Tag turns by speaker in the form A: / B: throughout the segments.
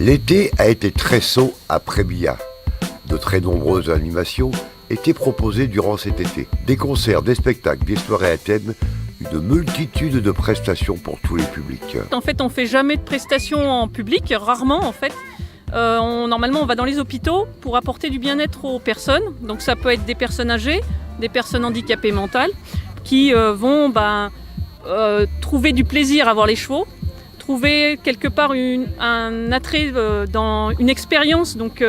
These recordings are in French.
A: L'été a été très chaud à Prébilla. De très nombreuses animations étaient proposées durant cet été. Des concerts, des spectacles, des soirées à thème, une multitude de prestations pour tous les publics.
B: En fait, on fait jamais de prestations en public, rarement en fait. Normalement, on va dans les hôpitaux pour apporter du bien-être aux personnes. Donc ça peut être des personnes âgées, des personnes handicapées mentales, qui vont trouver du plaisir à voir les chevaux, trouver quelque part un attrait dans une expérience, donc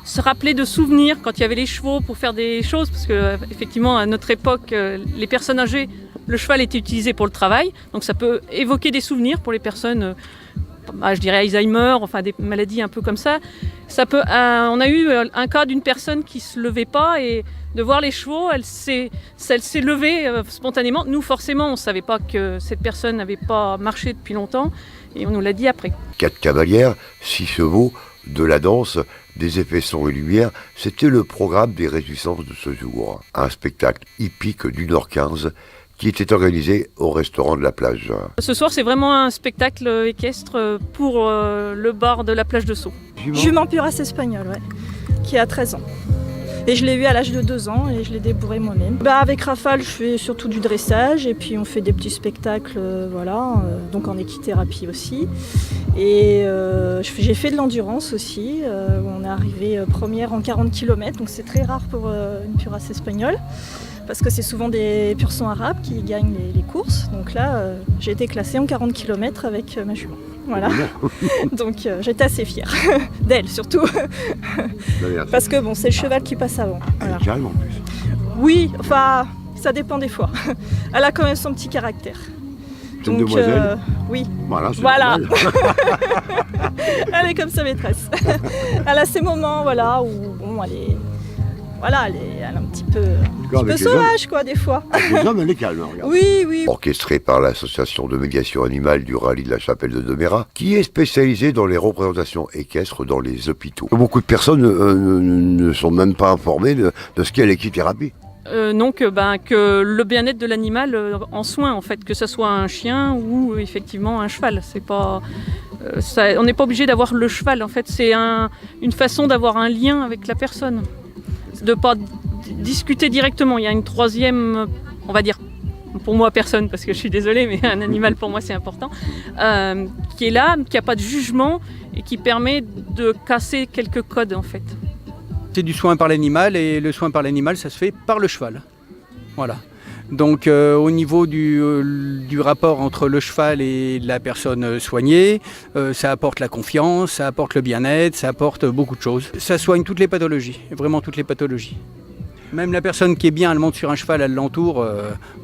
B: se rappeler de souvenirs quand il y avait les chevaux pour faire des choses, parce que effectivement à notre époque, les personnes âgées, le cheval était utilisé pour le travail, donc ça peut évoquer des souvenirs pour les personnes, je dirais Alzheimer, enfin des maladies un peu comme ça. On a eu un cas d'une personne qui se levait pas et de voir les chevaux, elle s'est levée spontanément. Nous, forcément, on ne savait pas que cette personne n'avait pas marché depuis longtemps et on nous l'a dit après.
A: 4 cavalières, 6 chevaux, de la danse, des effets son et lumière, c'était le programme des réjouissances de ce jour. Un spectacle hippique d'1h15 qui était organisé au restaurant de la plage.
B: Ce soir, c'est vraiment un spectacle équestre pour le bar de la plage de Sceaux.
C: Jument Purasse espagnole, ouais, qui a 13 ans. Et je l'ai eu à l'âge de 2 ans et je l'ai débourré moi-même. Avec Rafale, je fais surtout du dressage et puis on fait des petits spectacles, donc en équithérapie aussi. Et j'ai fait de l'endurance aussi, où on est arrivé première en 40 km, donc c'est très rare pour une Purasse espagnole, parce que c'est souvent des pur sang arabes qui gagnent les courses. Donc là, j'ai été classée en 40 km avec ma jument. Voilà. Donc j'étais assez fière d'elle surtout. Parce que bon, c'est le cheval qui passe avant.
A: Voilà. Carrément en plus.
C: Oui, enfin, ça dépend des fois. Elle a quand même son petit caractère.
A: C'est une demoiselle.
C: Oui.
A: Voilà.
C: Elle est comme sa maîtresse. Elle a ses moments, où bon, elle est un petit peu sauvage, quoi, des fois.
A: Avec les hommes, elle est calme, regarde.
C: Oui.
A: Orchestré par l'association de médiation animale du rallye de la Chapelle de Domérat, qui est spécialisée dans les représentations équestres dans les hôpitaux. Beaucoup de personnes ne sont même pas informées de ce qu'est l'équithérapie.
B: Que le bien-être de l'animal en soins, en fait, que ce soit un chien ou effectivement un cheval. C'est pas, on n'est pas obligé d'avoir le cheval, en fait, c'est une façon d'avoir un lien avec la personne. De ne pas discuter directement. Il y a une troisième, on va dire, pour moi personne, parce que je suis désolée, mais un animal pour moi c'est important, qui est là, qui n'a pas de jugement et qui permet de casser quelques codes en fait.
D: C'est du soin par l'animal et le soin par l'animal ça se fait par le cheval. Voilà. Donc au niveau du rapport entre le cheval et la personne soignée, ça apporte la confiance, ça apporte le bien-être, ça apporte beaucoup de choses. Ça soigne toutes les pathologies, vraiment toutes les pathologies. Même la personne qui est bien, elle monte sur un cheval, elle l'entoure,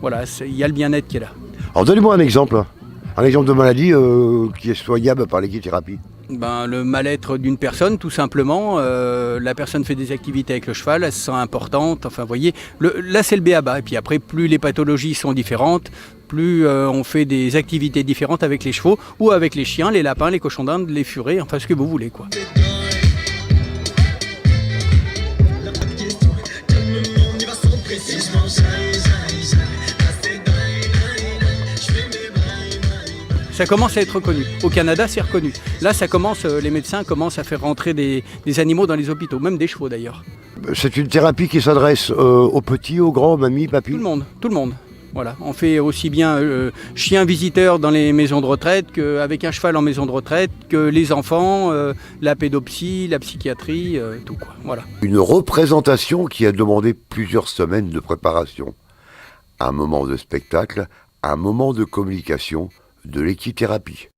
D: il y a le bien-être qui est là.
A: Alors donnez-moi un exemple de maladie qui est soignable par l'équithérapie.
D: Le mal-être d'une personne, tout simplement. La personne fait des activités avec le cheval, elle se sent importante. Enfin, vous voyez, là c'est le b.a.-ba. Et puis après, plus les pathologies sont différentes, plus on fait des activités différentes avec les chevaux ou avec les chiens, les lapins, les cochons d'Inde, les furets, enfin ce que vous voulez, quoi. Ça commence à être reconnu. Au Canada, c'est reconnu. Là, les médecins commencent à faire rentrer des animaux dans les hôpitaux, même des chevaux d'ailleurs.
A: C'est une thérapie qui s'adresse aux petits, aux grands, mamie, papy.
D: Tout le monde. Voilà. On fait aussi bien chien visiteur dans les maisons de retraite qu'avec un cheval en maison de retraite, que les enfants, la pédopsie, la psychiatrie, tout quoi. Voilà.
A: Une représentation qui a demandé plusieurs semaines de préparation. Un moment de spectacle, un moment de communication, de l'équithérapie.